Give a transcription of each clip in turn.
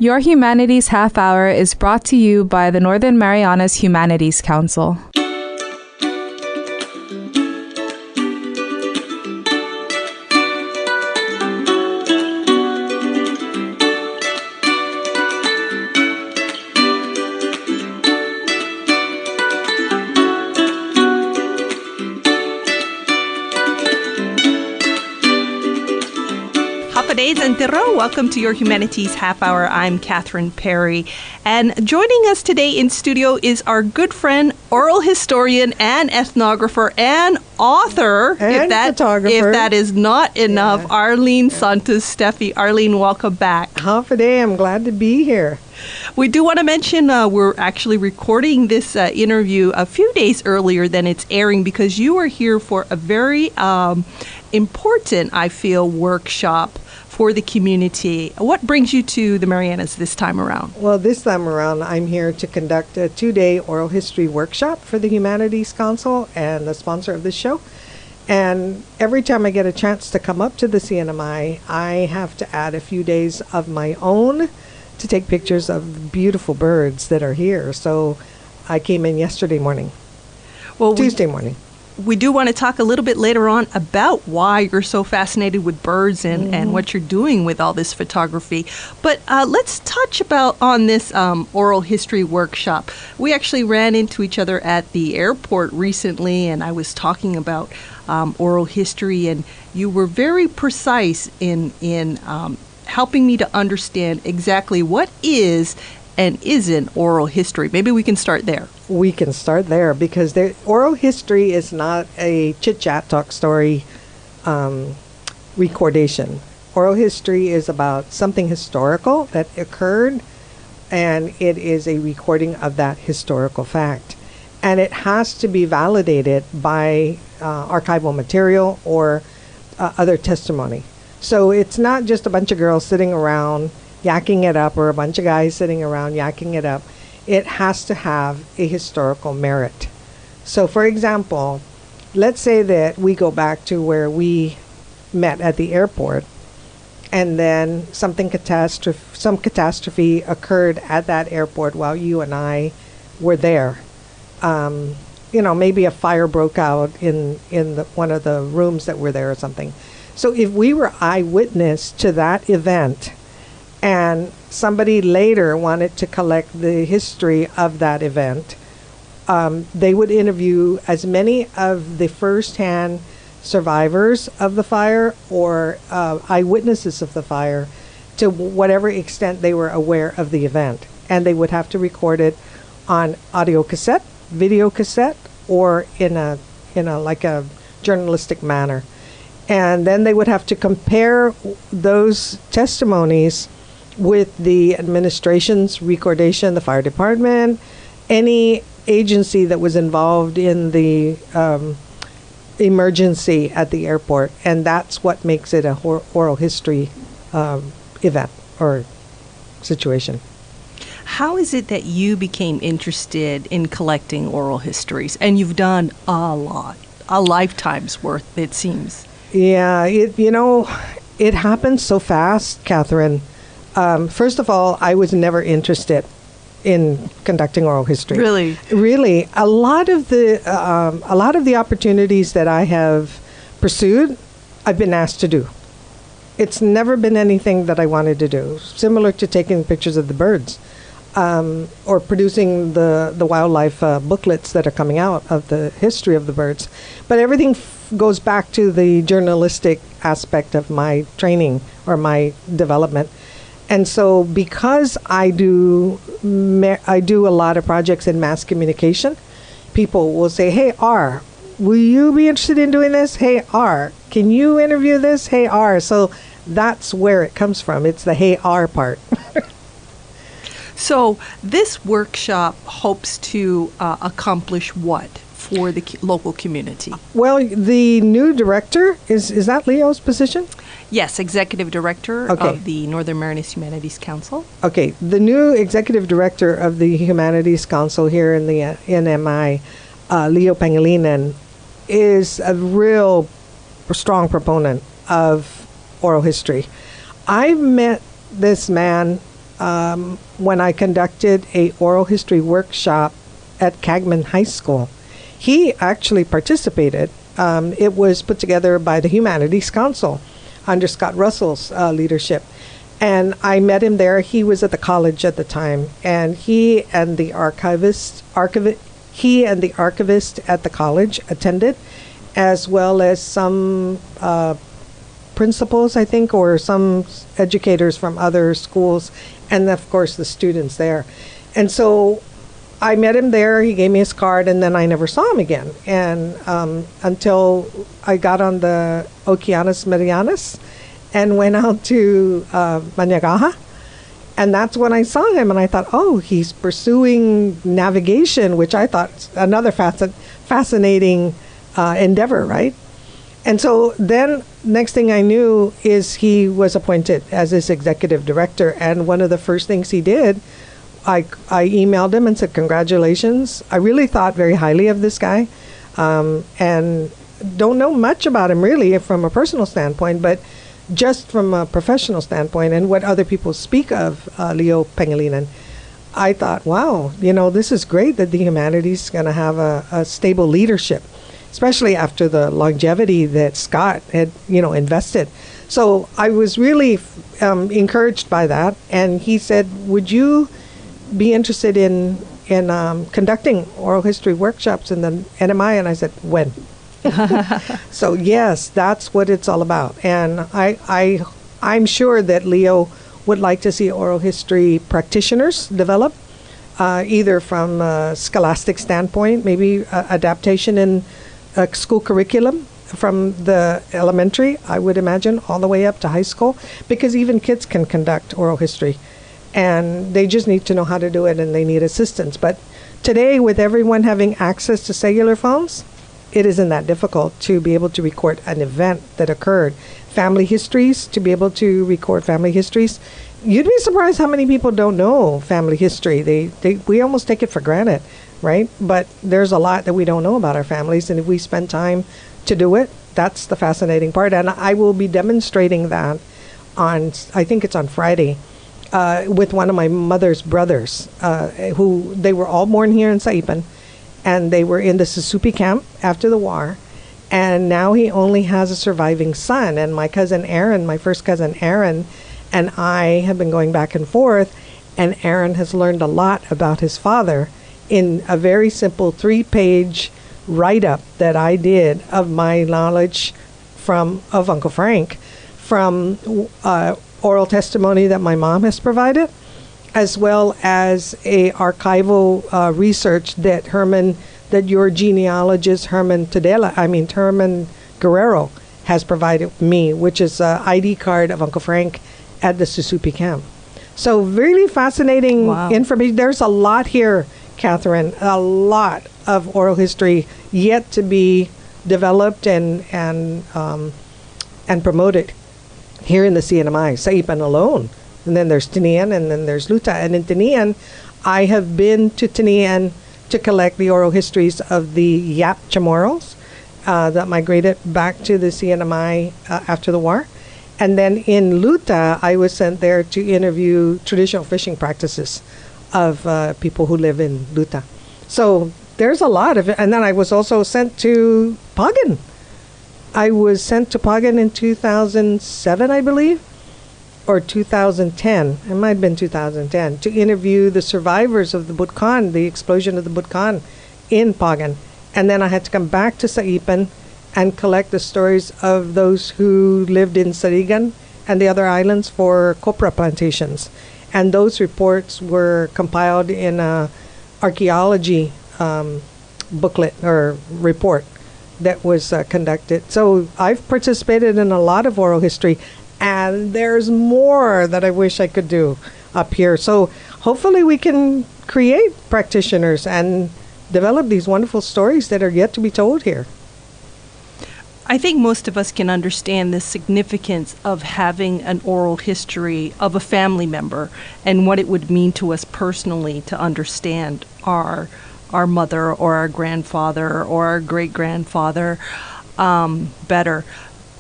Your Humanities Half-hour is brought to you by the Northern Marianas Humanities Council. Welcome to your Humanities Half-hour. I'm Catherine Perry. And joining us today in studio is our good friend, oral historian and ethnographer and author, and photographer. If that is not enough, Rlene Santos Steffy. Rlene, welcome back. Half a day. I'm glad to be here. We do want to mention we're actually recording this interview a few days earlier than it's airing because you are here for a very important, I feel, workshop for the community. What brings you to the Marianas this time around? Well, this time around, I'm here to conduct a 2-day oral history workshop for the Humanities Council and the sponsor of the show. And every time I get a chance to come up to the CNMI, I have to add a few days of my own to take pictures of the beautiful birds that are here. So I came in yesterday morning, Tuesday morning. We do want to talk a little bit later on about why you're so fascinated with birds and what you're doing with all this photography. But let's touch on this oral history workshop. We actually ran into each other at the airport recently, and I was talking about oral history, and you were very precise in helping me to understand exactly what is and isn't oral history. Maybe we can start there. We can start there because oral history is not a chit-chat talk story recordation. Oral history is about something historical that occurred, and it is a recording of that historical fact. And it has to be validated by archival material or other testimony. So it's not just a bunch of girls sitting around yakking it up or a bunch of guys sitting around yakking it up. It has to have a historical merit. So, for example, let's say that we go back to where we met at the airport, and then some catastrophe occurred at that airport while you and I were there. Maybe a fire broke out in one of the rooms that were there or something. So if we were eyewitness to that event, and somebody later wanted to collect the history of that event, they would interview as many of the first-hand survivors of the fire or eyewitnesses of the fire to whatever extent they were aware of the event. And they would have to record it on audio cassette, video cassette, or in a journalistic manner. And then they would have to compare those testimonies with the administration's recordation, the fire department, any agency that was involved in the emergency at the airport. And that's what makes it a oral history event or situation. How is it that you became interested in collecting oral histories? And you've done a lot, a lifetime's worth, it seems. Yeah, it happened so fast, Catherine. First of all, I was never interested in conducting oral history. Really, a lot of the opportunities that I have pursued, I've been asked to do. It's never been anything that I wanted to do. Similar to taking pictures of the birds, or producing the wildlife booklets that are coming out of the history of the birds. But everything goes back to the journalistic aspect of my training or my development. And so because I do a lot of projects in mass communication, people will say, "Hey, R, will you be interested in doing this? Hey, R, can you interview this? Hey, R." So that's where it comes from. It's the "Hey, R" part. So this workshop hopes to accomplish what for the local community? Well, the new director, is that Leo's position? Yes, Executive Director of the Northern Marianas Humanities Council. Okay, the new Executive Director of the Humanities Council here in the NMI, Leo Pangilinan, is a real strong proponent of oral history. I've met this man when I conducted a oral history workshop at Cagman High School. He actually participated. It was put together by the Humanities Council under Scott Russell's leadership. And I met him there. He was at the college at the time, and he and the archivist at the college attended, as well as some principals, I think, or some educators from other schools, and of course the students there. And so I met him there. He gave me his card, and then I never saw him again. And until I got on the Okeanos Marianas and went out to Maniagaha. And that's when I saw him, and I thought, oh, he's pursuing navigation, which I thought another fascinating endeavor, right? And so then next thing I knew is he was appointed as his executive director. And one of the first things he did, I emailed him and said, congratulations. I really thought very highly of this guy, and don't know much about him really from a personal standpoint, but just from a professional standpoint and what other people speak of Leo Pangilinan, I thought, wow, this is great that the humanities is going to have a stable leadership, especially after the longevity that Scott had, invested. So I was really encouraged by that. And he said, would you be interested in conducting oral history workshops in the NMI? And I said, when? So yes, that's what it's all about. And I'm sure that Leo would like to see oral history practitioners develop, either from a scholastic standpoint, maybe adaptation in school curriculum from the elementary, I would imagine, all the way up to high school, because even kids can conduct oral history. And they just need to know how to do it, and they need assistance. But today, with everyone having access to cellular phones, it isn't that difficult to be able to record an event that occurred. Family histories, to be able to record family histories. You'd be surprised how many people don't know family history. We almost take it for granted, right? But there's a lot that we don't know about our families, and if we spend time to do it, that's the fascinating part. And I will be demonstrating that on, I think it's on Friday, with one of my mother's brothers, who they were all born here in Saipan, and they were in the Susupi camp after the war, and now he only has a surviving son. And my cousin Aaron, my first cousin Aaron, and I have been going back and forth, and Aaron has learned a lot about his father in a very simple 3-page write-up that I did of my knowledge of Uncle Frank, from oral testimony that my mom has provided, as well as a archival research that your genealogist Herman Guerrero has provided me, which is an ID card of Uncle Frank at the Susupi camp. So really fascinating information. There's a lot here, Catherine, a lot of oral history yet to be developed and promoted here in the CNMI, Saipan alone. And then there's Tinian, and then there's Luta. And in Tinian, I have been to Tinian to collect the oral histories of the Yap Chamorros that migrated back to the CNMI after the war. And then in Luta, I was sent there to interview traditional fishing practices of people who live in Luta. So there's a lot of it. And then I was also sent to Pagan. I was sent to Pagan in 2007, I believe, or 2010. It might have been 2010, to interview the survivors of the Butkan, the explosion of the Butkan in Pagan. And then I had to come back to Saipan and collect the stories of those who lived in Sarigan and the other islands for copra plantations. And those reports were compiled in a archaeology booklet or report that was conducted. So I've participated in a lot of oral history, and there's more that I wish I could do up here. So hopefully we can create practitioners and develop these wonderful stories that are yet to be told here. I think most of us can understand the significance of having an oral history of a family member and what it would mean to us personally to understand our mother or our grandfather or our great-grandfather better.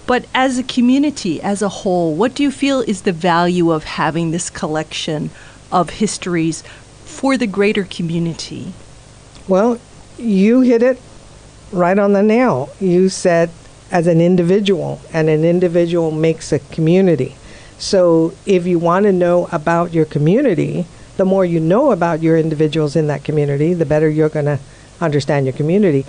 But as a community, as a whole, what do you feel is the value of having this collection of histories for the greater community? Well, you hit it right on the nail. You said as an individual, and an individual makes a community. So if you want to know about your community, the more you know about your individuals in that community, the better you're going to understand your community.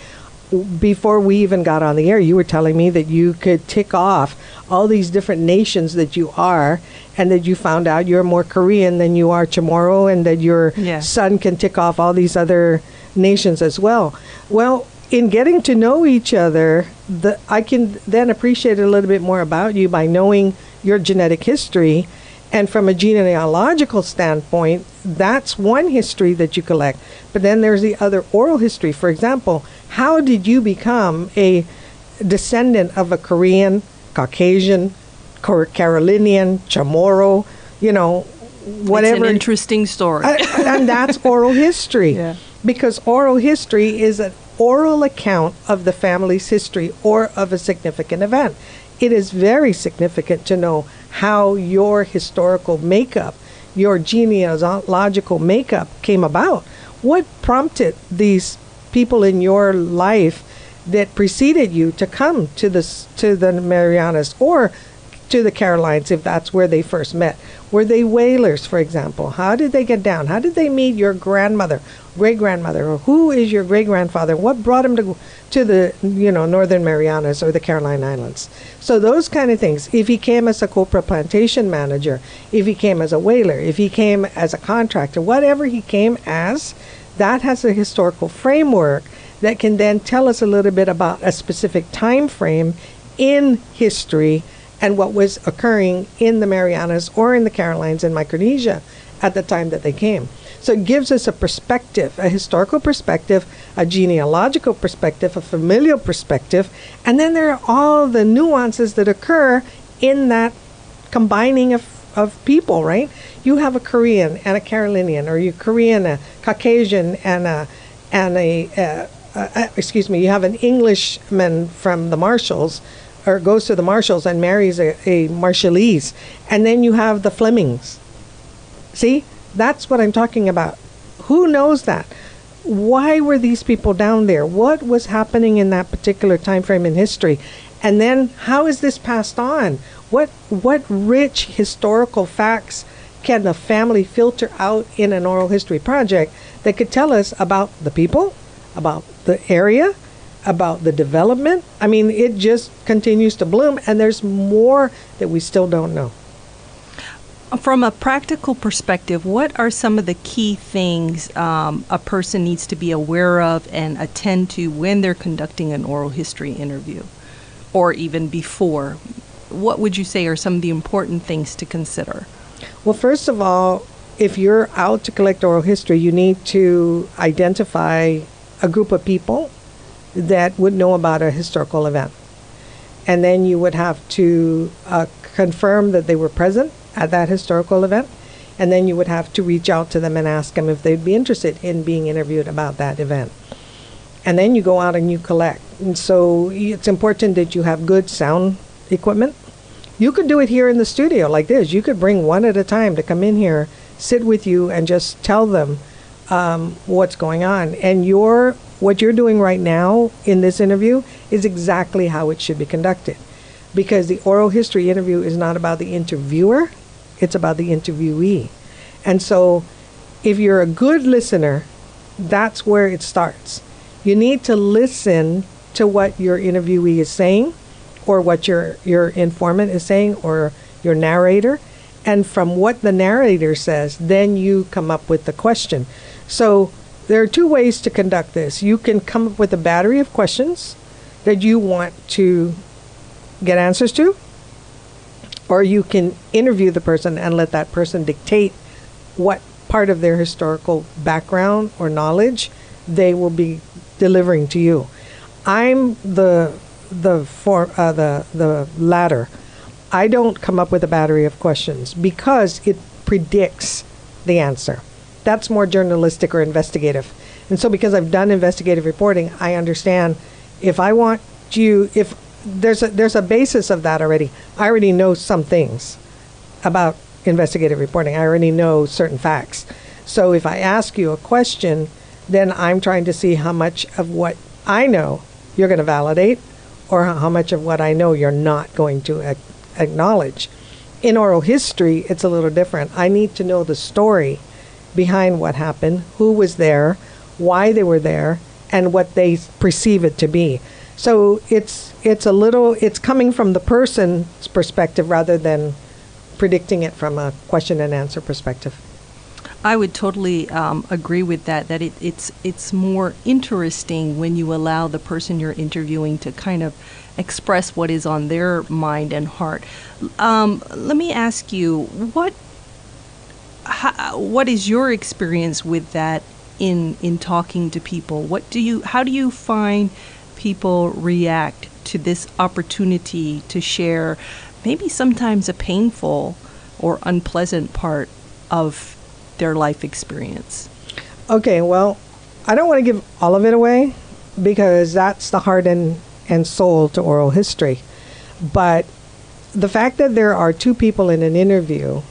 Before we even got on the air, you were telling me that you could tick off all these different nations that you are, and that you found out you're more Korean than you are Chamorro, and that your son can tick off all these other nations as well. Well, in getting to know each other, I can then appreciate a little bit more about you by knowing your genetic history. And from a genealogical standpoint, that's one history that you collect. But then there's the other oral history. For example, how did you become a descendant of a Korean, Caucasian, Carolinian, Chamorro, whatever? It's an interesting story. And that's oral history. Yeah. Because oral history is an oral account of the family's history or of a significant event. It is very significant to know how your historical makeup, your genealogical makeup came about. What prompted these people in your life that preceded you to come to the Marianas or to the Carolines, if that's where they first met? Were they whalers, for example? How did they get down? How did they meet your grandmother, great-grandmother? Or who is your great-grandfather? What brought him to the Northern Marianas or the Caroline Islands? So those kind of things. If he came as a copra plantation manager, if he came as a whaler, if he came as a contractor, whatever he came as, that has a historical framework that can then tell us a little bit about a specific time frame in history and what was occurring in the Marianas or in the Carolines and Micronesia at the time that they came. So it gives us a perspective, a historical perspective, a genealogical perspective, a familial perspective, and then there are all the nuances that occur in that combining of people, right? You have a Korean and a Carolinian, or you Korean, a Caucasian, and you have an Englishman from the Marshalls, or goes to the Marshalls and marries a Marshallese, and then you have the Flemings. See, that's what I'm talking about. Who knows that? Why were these people down there? What was happening in that particular time frame in history? And then how is this passed on? What rich historical facts can the family filter out in an oral history project that could tell us about the people, about the area, about the development? I mean, it just continues to bloom, and there's more that we still don't know. From a practical perspective, what are some of the key things a person needs to be aware of and attend to when they're conducting an oral history interview, or even before? What would you say are some of the important things to consider? Well, first of all, if you're out to collect oral history, you need to identify a group of people that would know about a historical event. And then you would have to confirm that they were present at that historical event. And then you would have to reach out to them and ask them if they'd be interested in being interviewed about that event. And then you go out and you collect. And so it's important that you have good sound equipment. You could do it here in the studio like this. You could bring one at a time to come in here, sit with you, and just tell them what's going on. And what you're doing right now in this interview is exactly how it should be conducted. Because the oral history interview is not about the interviewer, it's about the interviewee. And so if you're a good listener, that's where it starts. You need to listen to what your interviewee is saying, or what your informant is saying, or your narrator. And from what the narrator says, then you come up with the question. So there are two ways to conduct this. You can come up with a battery of questions that you want to get answers to, or you can interview the person and let that person dictate what part of their historical background or knowledge they will be delivering to you. I'm the latter. I don't come up with a battery of questions because it predicts the answer. That's more journalistic or investigative. And so because I've done investigative reporting, I understand if there's a basis of that already. I already know some things about investigative reporting. I already know certain facts. So if I ask you a question, then I'm trying to see how much of what I know you're going to validate, or how much of what I know you're not going to acknowledge. In oral history, it's a little different. I need to know the story behind what happened, who was there, why they were there, and what they perceive it to be. So it's coming from the person's perspective rather than predicting it from a question and answer perspective. I would totally agree with that it's more interesting when you allow the person you're interviewing to kind of express what is on their mind and heart. Let me ask you, what is your experience with that in talking to people? How do you find people react to this opportunity to share maybe sometimes a painful or unpleasant part of their life experience? Okay, well, I don't want to give all of it away because that's the heart and soul to oral history. But the fact that there are two people in an interview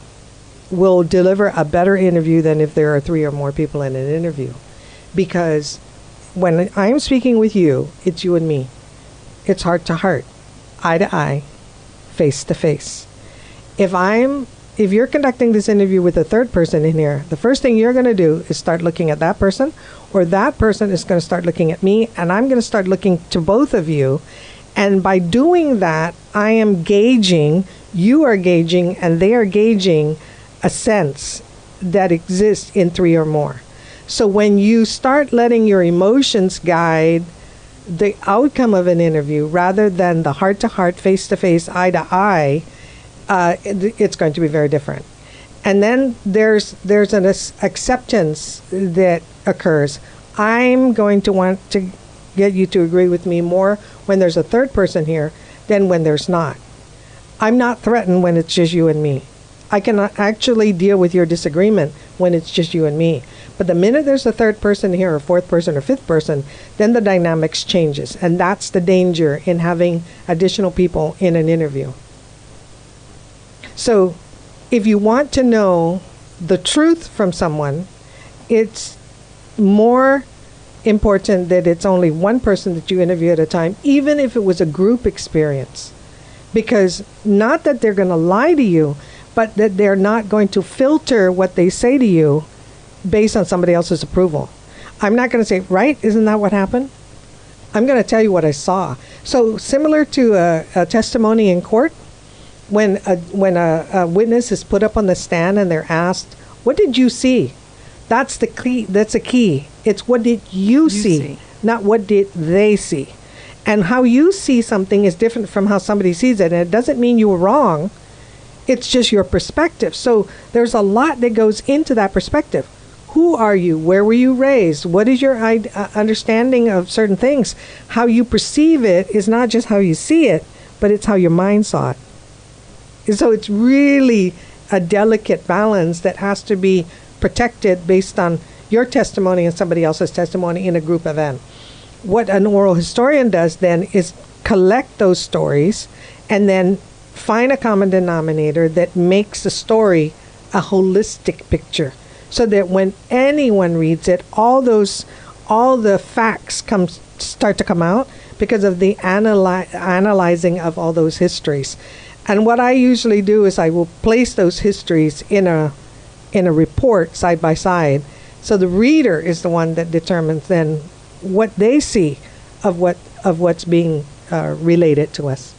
will deliver a better interview than if there are three or more people in an interview. Because when I'm speaking with you, it's you and me. It's heart to heart, eye to eye, face to face. If you're conducting this interview with a third person in here, the first thing you're going to do is start looking at that person, or that person is going to start looking at me, and I'm going to start looking to both of you. And by doing that, I am gauging, you are gauging, and they are gauging a sense that exists in three or more. So when you start letting your emotions guide the outcome of an interview rather than the heart-to-heart, face-to-face, eye-to-eye, it's going to be very different. And then there's an acceptance that occurs. I'm going to want to get you to agree with me more when there's a third person here than when there's not. I'm not threatened when it's just you and me. I can actually deal with your disagreement when it's just you and me. But the minute there's a third person here, or fourth person, or fifth person, then the dynamics changes. And that's the danger in having additional people in an interview. So if you want to know the truth from someone, it's more important that it's only one person that you interview at a time, even if it was a group experience. Because not that they're going to lie to you, but that they're not going to filter what they say to you based on somebody else's approval. I'm not going to say, right, isn't that what happened? I'm going to tell you what I saw. So similar to a testimony in court, when a witness is put up on the stand and they're asked, what did you see? That's the key. That's a key. It's what did you see, not what did they see. And how you see something is different from how somebody sees it. And it doesn't mean you were wrong. It's just your perspective. So there's a lot that goes into that perspective. Who are you? Where were you raised? What is your understanding of certain things? How you perceive it is not just how you see it, but it's how your mind saw it. And so it's really a delicate balance that has to be protected based on your testimony and somebody else's testimony in a group event. What an oral historian does then is collect those stories and then find a common denominator that makes the story a holistic picture, so that when anyone reads it, all the facts start to come out because of the analyzing of all those histories. And what I usually do is I will place those histories in a report side by side, so the reader is the one that determines then what they see of what's being related to us.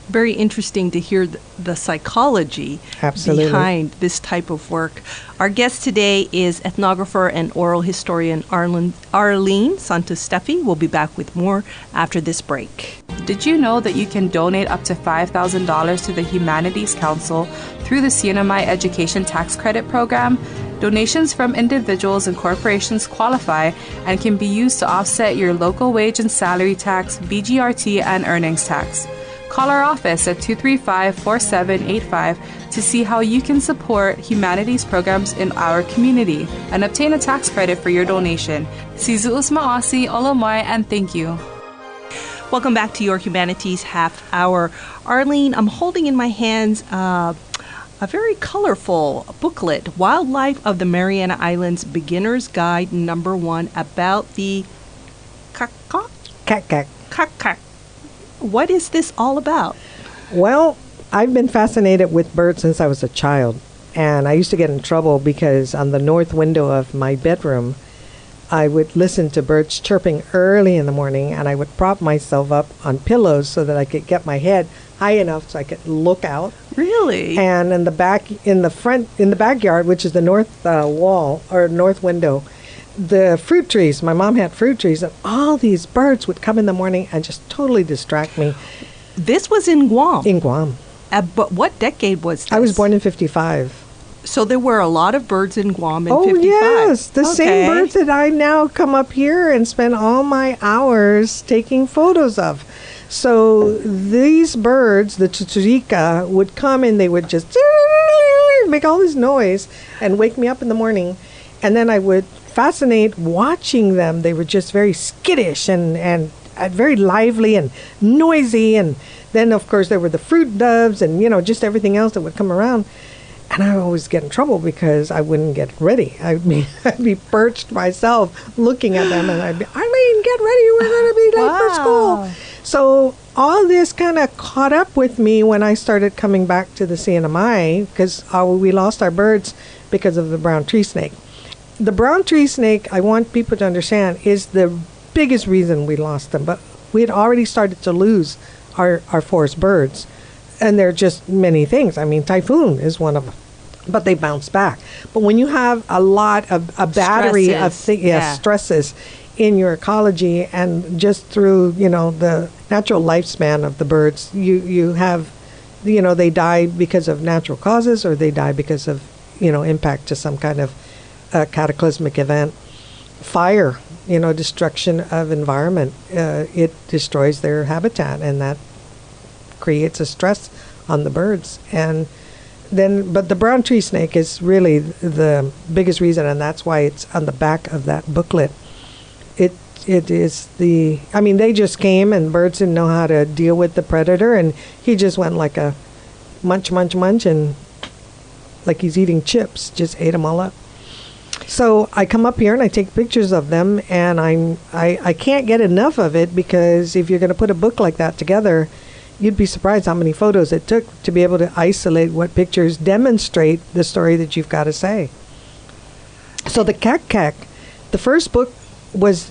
Very interesting to hear the psychology behind this type of work. Our guest today is ethnographer and oral historian Rlene Santos Steffy. We'll be back with more after this break. Did you know that you can donate up to $5,000 to the Humanities Council through the CNMI Education Tax Credit Program? Donations from individuals and corporations qualify and can be used to offset your local wage and salary tax, BGRT, and earnings tax. Call our office at 235-4785 to see how you can support humanities programs in our community and obtain a tax credit for your donation. Sizuus Maasi, Olomai, and thank you. Welcome back to your Humanities Half Hour. Rlene, I'm holding in my hands a very colorful booklet, Wildlife of the Mariana Islands Beginner's Guide number 1, about the kakak. What is this all about? Well, I've been fascinated with birds since I was a child. And I used to get in trouble because on the north window of my bedroom, I would listen to birds chirping early in the morning, and I would prop myself up on pillows so that I could get my head high enough so I could look out. Really? And in the backyard, which is the north wall or north window, the fruit trees, my mom had fruit trees, and all these birds would come in the morning and just totally distract me. This was in Guam? In Guam. But what decade was this? I was born in 55. So there were a lot of birds in Guam in 55. Oh, yes. The same birds that I now come up here and spend all my hours taking photos of. So these birds, the chuchurica, would come and they would just make all this noise and wake me up in the morning. And then I would fascinate watching them. They were just very skittish and very lively and noisy. And then, of course, there were the fruit doves and, just everything else that would come around. And I would always get in trouble because I wouldn't get ready. I'd be perched myself looking at them, and I'd be, Arlene, get ready. We're going to be late for school. So all this kind of caught up with me when I started coming back to the CNMI because we lost our birds because of the brown tree snake. The brown tree snake, I want people to understand, is the biggest reason we lost them. But we had already started to lose our forest birds. And there are just many things. I mean, typhoon is one of them. But they bounce back. But when you have a lot of a battery of stresses in your ecology, and just through the natural lifespan of the birds, you have they die because of natural causes, or they die because of impact to some kind of cataclysmic event. Fire, destruction of environment, it destroys their habitat, and that creates a stress on the birds. And then, but the brown tree snake is really the biggest reason, and that's why it's on the back of that booklet. It is they just came, and birds didn't know how to deal with the predator, and he just went like a munch, and like he's eating chips, just ate them all up. So I come up here and I take pictures of them, and I can't get enough of it, because if you're going to put a book like that together, you'd be surprised how many photos it took to be able to isolate what pictures demonstrate the story that you've got to say. So the kakak, the first book was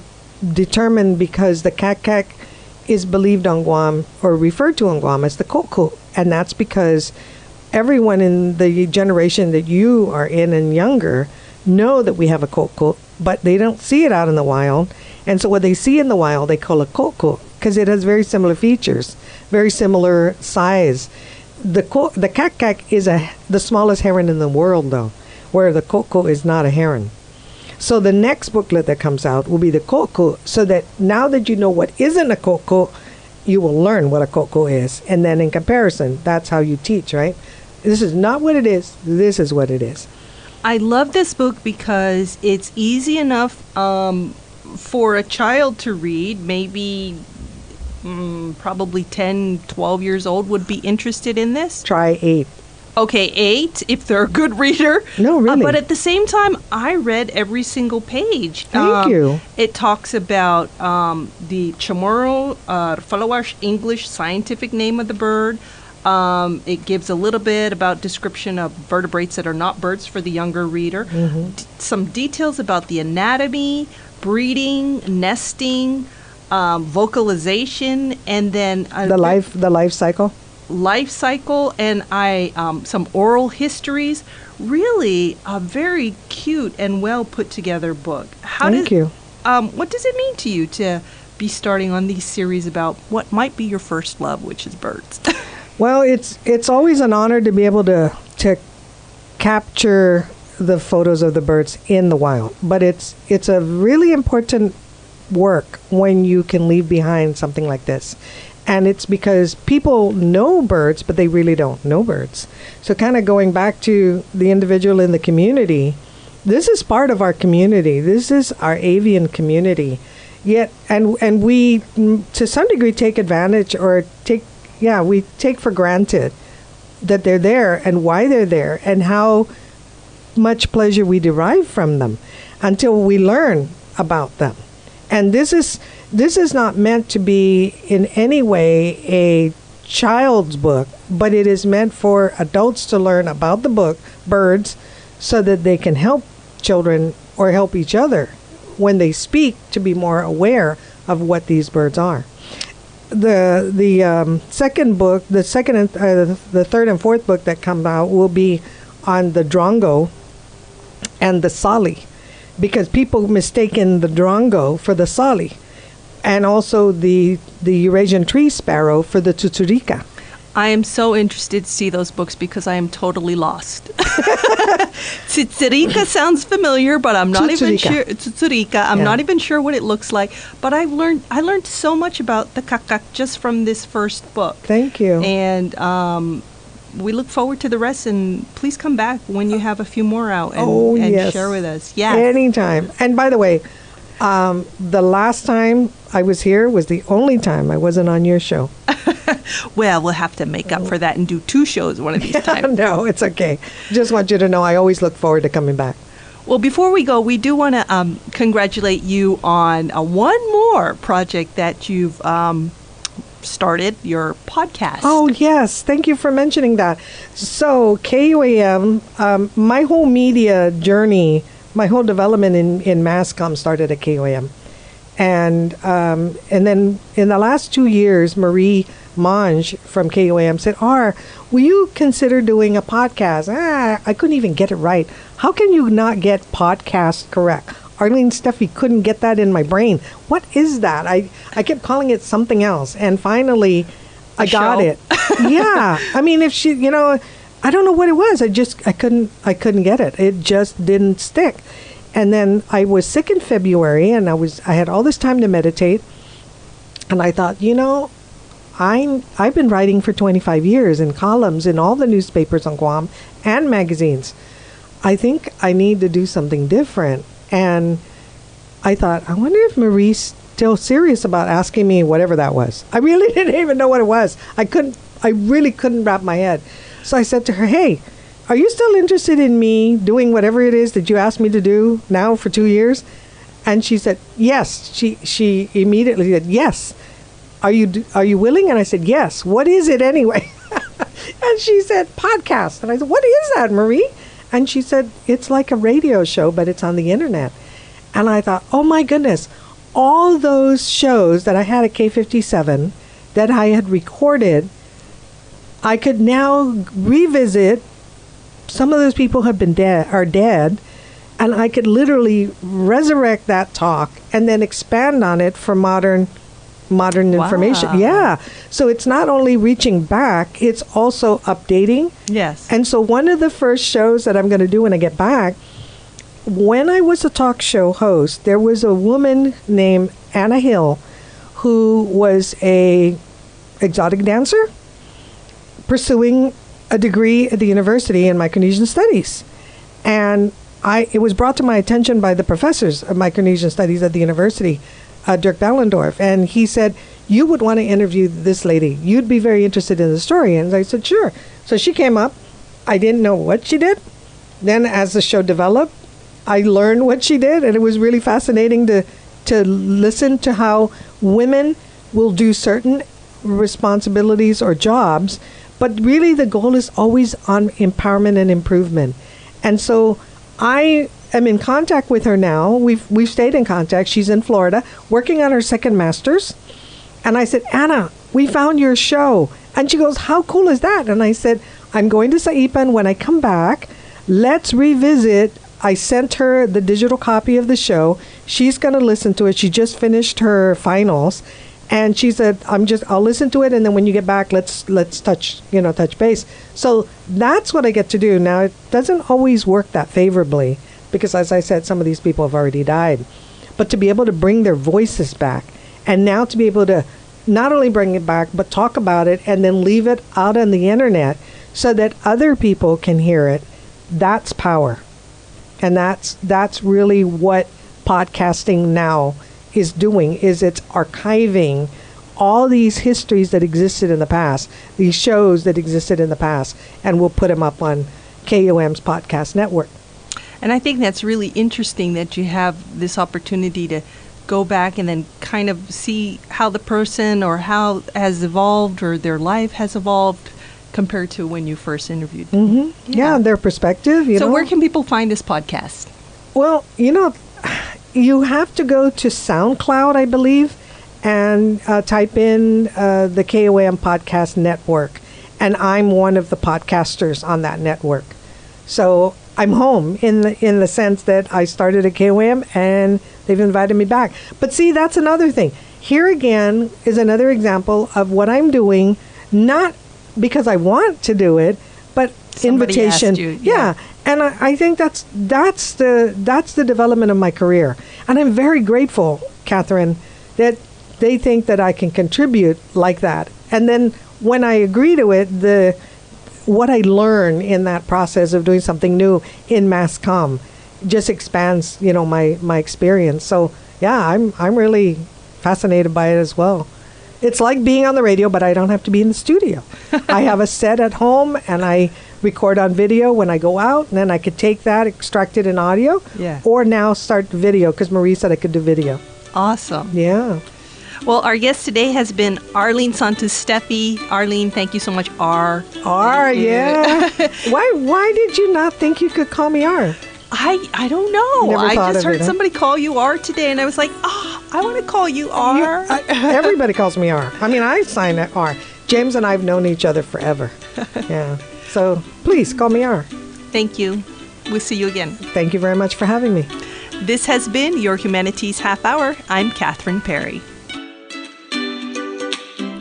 determined because the kakak is believed on Guam, or referred to on Guam, as the koko. And that's because everyone in the generation that you are in and younger know that we have a koko, but they don't see it out in the wild. And so what they see in the wild, they call a koko, because it has very similar features, very similar size. The kakak is the smallest heron in the world, though, where the koko is not a heron. So the next booklet that comes out will be the koko, so that now that you know what isn't a koko, you will learn what a koko is. And then in comparison, that's how you teach, right? This is not what it is. This is what it is. I love this book because it's easy enough for a child to read. Maybe probably 10, 12 years old would be interested in this. Try 8. Okay, 8, if they're a good reader. No, really. But at the same time, I read every single page. Thank you. It talks about the Chamorro Falawash English scientific name of the bird. It gives a little bit about description of vertebrates that are not birds for the younger reader. Mm-hmm. Some details about the anatomy, breeding, nesting, vocalization, and then the life cycle. Life cycle, and some oral histories. Really a very cute and well put together book. Thank you. What does it mean to you to be starting on these series about what might be your first love, which is birds? Well, it's always an honor to be able to capture the photos of the birds in the wild. But it's a really important work when you can leave behind something like this. And it's because people know birds, but they really don't know birds. So kind of going back to the individual in the community, this is part of our community. This is our avian community. Yet, and we, to some degree, take advantage, or we take for granted that they're there and why they're there and how much pleasure we derive from them until we learn about them. And this is not meant to be in any way a child's book, but it is meant for adults to learn about the book, birds, so that they can help children or help each other when they speak to be more aware of what these birds are. The second book, the third and fourth book that come out will be on the drongo and the sali, because people mistaken the drongo for the sali, and also the Eurasian tree sparrow for the tsutsurika. I am so interested to see those books because I am totally lost. Tsutsurika sounds familiar, but I'm not even sure. Tsutsurika, I'm not even sure what it looks like. But I learned so much about the kakak just from this first book. Thank you. And we look forward to the rest. And please come back when you have a few more out and share with us. Yeah, anytime. And by the way, the last time I was here was the only time I wasn't on your show. Well, we'll have to make up for that and do 2 shows one of these times. No, it's okay. Just want you to know I always look forward to coming back. Well, before we go, we do want to congratulate you on one more project that you've started, your podcast. Oh, yes. Thank you for mentioning that. So, KUAM, my whole media journey, my whole development in mass comm started at KUAM. And then in the last 2 years, Marie Monge from KUAM said, will you consider doing a podcast? I couldn't even get it right. How can you not get podcast correct? Rlene Steffy couldn't get that in my brain. What is that? I kept calling it something else. And finally, I got it. Yeah. I mean, if she, I don't know what it was. I couldn't get it. It just didn't stick. And then I was sick in February, and I had all this time to meditate. And I thought, I've been writing for 25 years in columns in all the newspapers on Guam and magazines. I think I need to do something different. And I thought, I wonder if Marie's still serious about asking me whatever that was. I really didn't even know what it was. I really couldn't wrap my head. So I said to her, hey, are you still interested in me doing whatever it is that you asked me to do now for 2 years? And she said, yes. She immediately said, yes. Are you willing? And I said, yes. What is it anyway? And she said, podcast. And I said, what is that, Marie? And she said, it's like a radio show, but it's on the internet. And I thought, oh my goodness, all those shows that I had at K57 that I had recorded, I could now revisit. Some of those people are dead, and I could literally resurrect that talk and then expand on it for modern information. Yeah. So it's not only reaching back, it's also updating. Yes. And so one of the first shows that I'm going to do when I get back, when I was a talk show host, there was a woman named Anna Hill who was a exotic dancer pursuing a degree at the university in Micronesian Studies. And it was brought to my attention by the professors of Micronesian Studies at the university, Dirk Ballendorf, and he said, you would want to interview this lady. You'd be very interested in the story. And I said, sure. So she came up. I didn't know what she did. Then as the show developed, I learned what she did, and it was really fascinating to listen to how women will do certain responsibilities or jobs, but really the goal is always on empowerment and improvement. And so I am in contact with her now. We've stayed in contact. She's in Florida working on her second master's. And I said, Anna, we found your show. And she goes, how cool is that? And I said, I'm going to Saipan. When I come back, let's revisit. I sent her the digital copy of the show. She's going to listen to it. She just finished her finals. And she said, I'll listen to it, and then when you get back, let's touch base. So that's what I get to do. Now, it doesn't always work that favorably because, as I said, some of these people have already died. But to be able to bring their voices back, and now to be able to not only bring it back, but talk about it and then leave it out on the internet so that other people can hear it, that's power. And that's really what podcasting now is doing, is it's archiving all these histories that existed in the past, these shows that existed in the past, and we'll put them up on KUM's podcast network. And I think that's really interesting that you have this opportunity to go back and then kind of see how the person or how has evolved or their life has evolved compared to when you first interviewed them. Mm-hmm. Yeah, their perspective. So where can people find this podcast? Well, you have to go to SoundCloud, I believe, and type in the KOM Podcast Network. And I'm one of the podcasters on that network. So I'm home in the sense that I started at KOM and they've invited me back. But see, that's another thing. Here again is another example of what I'm doing, not because I want to do it, but somebody invitation. Asked you, yeah. And I think that's the development of my career. And I'm very grateful, Catherine, that they think that I can contribute like that. And then when I agree to it, what I learn in that process of doing something new in mass comm just expands, my experience. So yeah, I'm really fascinated by it as well. It's like being on the radio, but I don't have to be in the studio. I have a set at home, and I record on video when I go out, and then I could take that, extract it in audio, or now start video, because Marie said I could do video. Awesome. Yeah. Well, our guest today has been Rlene Santos Steffy. Rlene, thank you so much, R. R, yeah. Why did you not think you could call me R? I don't know. Never I thought just of heard it, somebody call you R today, and I was like, I want to call you R. Everybody calls me R. I mean, I sign that R. James and I have known each other forever. Yeah. So please call me R. Thank you. We'll see you again. Thank you very much for having me. This has been your Humanities Half Hour. I'm Catherine Perry.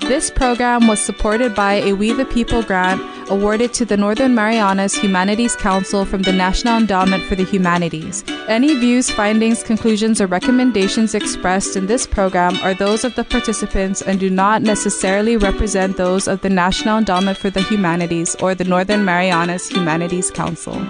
This program was supported by a We the People grant awarded to the Northern Marianas Humanities Council from the National Endowment for the Humanities. Any views, findings, conclusions, or recommendations expressed in this program are those of the participants and do not necessarily represent those of the National Endowment for the Humanities or the Northern Marianas Humanities Council.